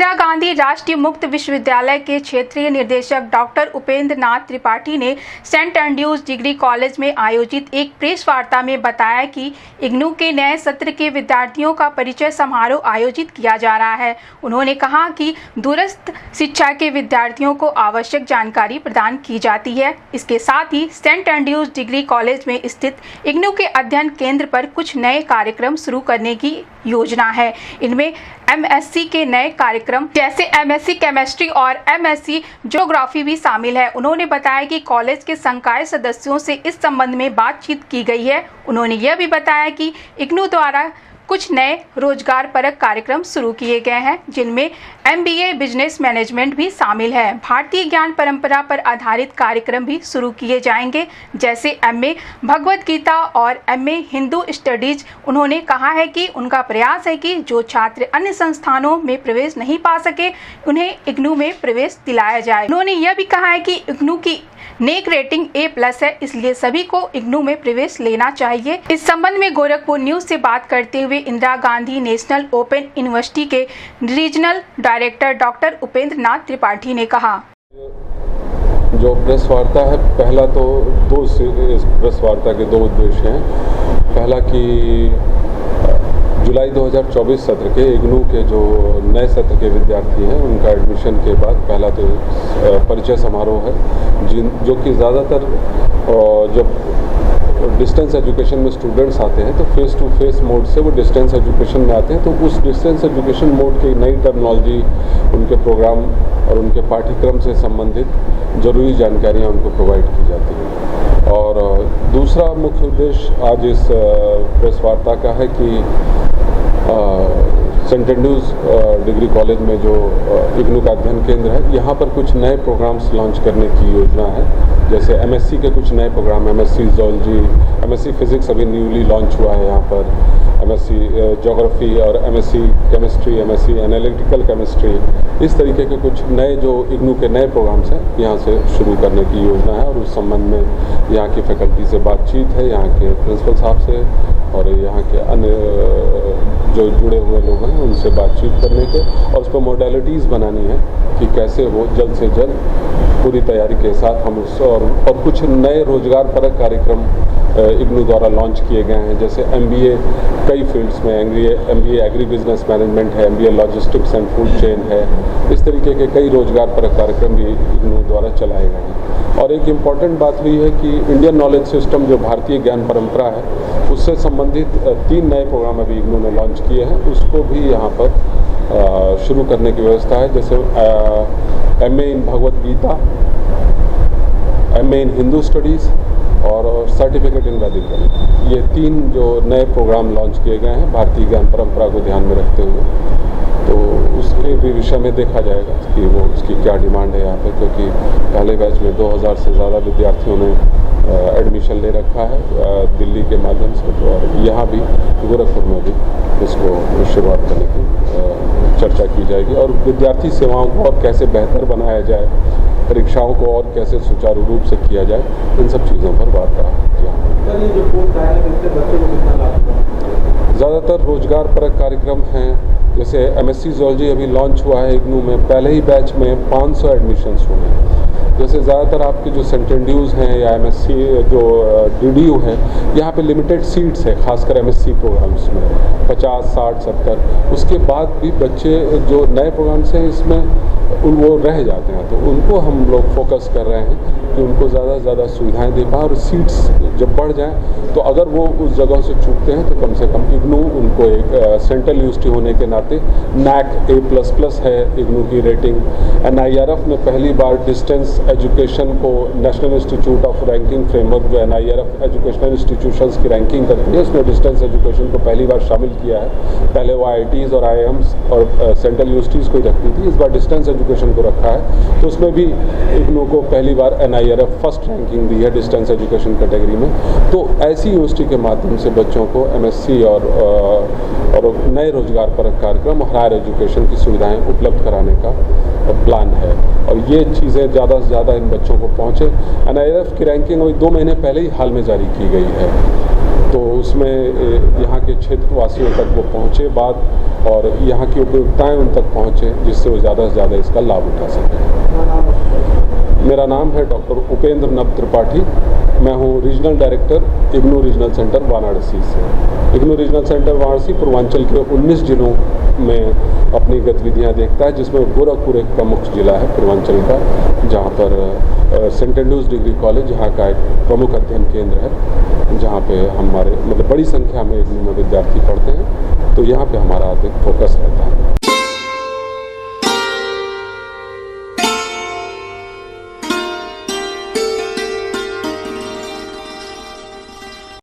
इंदिरा गांधी राष्ट्रीय मुक्त विश्वविद्यालय के क्षेत्रीय निदेशक डॉक्टर उपेंद्र नाथ त्रिपाठी ने सेंट एंड्रयूज डिग्री कॉलेज में आयोजित एक प्रेस वार्ता में बताया कि इग्नू के नए सत्र के विद्यार्थियों का परिचय समारोह आयोजित किया जा रहा है। उन्होंने कहा कि दूरस्थ शिक्षा के विद्यार्थियों को आवश्यक जानकारी प्रदान की जाती है। इसके साथ ही सेंट एंड्रयूज डिग्री कॉलेज में स्थित इग्नू के अध्ययन केंद्र पर कुछ नए कार्यक्रम शुरू करने की योजना है। इनमें MSc के नए कार्यक्रम जैसे MSc केमिस्ट्री और MSc ज्योग्राफी भी शामिल है। उन्होंने बताया कि कॉलेज के संकाय सदस्यों से इस संबंध में बातचीत की गई है। उन्होंने यह भी बताया कि इग्नू द्वारा कुछ नए रोजगार परक कार्यक्रम शुरू किए गए हैं, जिनमें MBA बिजनेस मैनेजमेंट भी शामिल है। भारतीय ज्ञान परंपरा पर आधारित कार्यक्रम भी शुरू किए जाएंगे, जैसे MA भगवत गीता और MA हिंदू स्टडीज। उन्होंने कहा है कि उनका प्रयास है कि जो छात्र अन्य संस्थानों में प्रवेश नहीं पा सके, उन्हें इग्नू में प्रवेश दिलाया जाए। उन्होंने यह भी कहा है कि इग्नू की नेक रेटिंग A+ है, इसलिए सभी को इग्नू में प्रवेश लेना चाहिए। इस संबंध में गोरखपुर न्यूज से बात करते हुए Indira Gandhi national open university के regional director doctor Upendra Nath Tripathi ने कहा, जो प्रेस वार्ता है, पहला तो इस प्रेस वार्ता के दो उद्देश्य हैं। पहला कि जुलाई 2024 सत्र के इग्नू के जो नए सत्र के विद्यार्थी हैं, उनका एडमिशन के बाद पहला तो परिचय समारोह है, जो कि ज़्यादातर जब डिस्टेंस एजुकेशन में स्टूडेंट्स आते हैं तो फेस टू फेस मोड से वो डिस्टेंस एजुकेशन में आते हैं, तो उस डिस्टेंस एजुकेशन मोड की नई टर्मिनोलॉजी, उनके प्रोग्राम और उनके पाठ्यक्रम से संबंधित जरूरी जानकारियाँ उनको प्रोवाइड की जाती हैं। और दूसरा मुख्य उद्देश्य आज इस प्रेस वार्ता का है कि सेंट एंड्रयूज डिग्री कॉलेज में जो इग्नू का अध्ययन केंद्र है, यहाँ पर कुछ नए प्रोग्राम्स लॉन्च करने की योजना है। जैसे MSc के कुछ नए program, MSc zoology, MSc physics अभी न्यूली लॉन्च हुआ है यहाँ पर, MSc ज्योग्राफी और MSc chemistry, MSc analytical chemistry, इस तरीके के कुछ नए जो इग्नू के नए प्रोग्राम्स हैं, यहाँ से शुरू करने की योजना है। और उस संबंध में यहाँ की फैकल्टी से बातचीत है, यहाँ के प्रिंसिपल साहब से और यहाँ के अन्य जो जुड़े हुए लोग हैं उनसे बातचीत करने के, और उस पर मोडेलिटीज़ बनानी है कि कैसे वो जल्द से जल्द पूरी तैयारी के साथ हम उस और कुछ नए रोजगार परक कार्यक्रम इग्नू द्वारा लॉन्च किए गए हैं। जैसे MBA कई फील्ड्स में, MBA एग्री बिजनेस मैनेजमेंट है, MBA logistics and food chain है, इस तरीके के कई रोजगार परक कार्यक्रम भी इग्नू द्वारा चलाए गए हैं। और एक इम्पॉर्टेंट बात हुई है कि इंडियन नॉलेज सिस्टम, जो भारतीय ज्ञान परंपरा है, उससे संबंधित 3 नए प्रोग्राम अभी इग्नू ने लॉन्च किए हैं, उसको भी यहाँ पर शुरू करने की व्यवस्था है। जैसे MA इन भगवत गीता, MA इन हिंदू स्टडीज़ और सर्टिफिकेट इन वैदिक गणित, ये 3 जो नए प्रोग्राम लॉन्च किए गए हैं भारतीय ज्ञान परंपरा को ध्यान में रखते हुए। तो उसके भी विषय में देखा जाएगा कि वो उसकी क्या डिमांड है यहाँ पर, क्योंकि पहले बैच में 2000 से ज़्यादा विद्यार्थियों ने एडमिशन ले रखा है दिल्ली के माध्यम से, तो और यहाँ भी गोरखपुर में भी इसको शुरुआत करने की चर्चा की जाएगी। और विद्यार्थी सेवाओं को और कैसे बेहतर बनाया जाए, परीक्षाओं को और कैसे सुचारू रूप से किया जाए, इन सब चीज़ों पर वार्ता किया। ज़्यादातर रोजगार परक कार्यक्रम हैं। जैसे MSc ज़ूलॉजी अभी लॉन्च हुआ है इग्नू में, पहले ही बैच में 500 एडमिशन्स हुए हैं। जैसे ज़्यादातर आपके जो सेंट एंड्रयूज हैं या MSc जो DDU है, यहाँ पे लिमिटेड सीट्स है, खासकर MSc प्रोग्राम्स में 50, 60, 70। उसके बाद भी बच्चे जो नए प्रोग्राम्स हैं इसमें वो रह जाते हैं, तो उनको हम लोग फोकस कर रहे हैं कि उनको ज़्यादा से ज़्यादा सुविधाएं दे पाएँ। और सीट्स जब बढ़ जाएं तो अगर वो उस जगह से चूकते हैं तो कम से कम इग्नू उनको एक सेंट्रल यूनिवर्सिटी होने के नाते NAC A++ है इग्नू की रेटिंग। NIRF ने पहली बार डिस्टेंस एजुकेशन को national institute of ranking framework, जो NIRF एजुकेशनल इंस्टीट्यूशंस की रैंकिंग करती है, उसमें डिस्टेंस एजुकेशन को पहली बार शामिल किया है। पहले वो IITs और IIMs और सेंट्रल यूनिवर्सिटीज़ को ही रखती थी, इस बार डिस्टेंस एजुकेशन एजुकेशन को रखा है, तो उसमें भी इग्नू को पहली बार NIRF फर्स्ट रैंकिंग दी है डिस्टेंस एजुकेशन कैटेगरी में। तो ऐसी यूनिवर्सिटी के माध्यम से बच्चों को MSc और नए रोजगार परक कार्यक्रम और हायर एजुकेशन की सुविधाएं उपलब्ध कराने का प्लान है, और ये चीज़ें ज़्यादा से ज़्यादा इन बच्चों को पहुँचे। NIRF की रैंकिंग अभी 2 महीने पहले ही हाल में जारी की गई है, तो उसमें यहाँ के क्षेत्रवासियों तक वो पहुँचे बाद और यहाँ की उपयोगिताएँ उन तक पहुँचे, जिससे वो ज़्यादा से ज़्यादा इसका लाभ उठा सकें। मेरा नाम है डॉक्टर उपेंद्र नाथ त्रिपाठी। मैं हूँ regional director IGNOU regional centre Varanasi से। इग्नू रीजनल सेंटर वाराणसी पूर्वांचल के 19 जिलों में अपनी गतिविधियाँ देखता है, जिसमें गोरखपुर एक प्रमुख जिला है पूर्वांचल का, जहाँ पर सेंट एंड्रूज डिग्री कॉलेज यहाँ का एक प्रमुख अध्ययन केंद्र है, जहाँ पे हमारे बड़ी संख्या में इग्नू में विद्यार्थी पढ़ते हैं, तो यहाँ पे हमारा अधिक फोकस रहता है।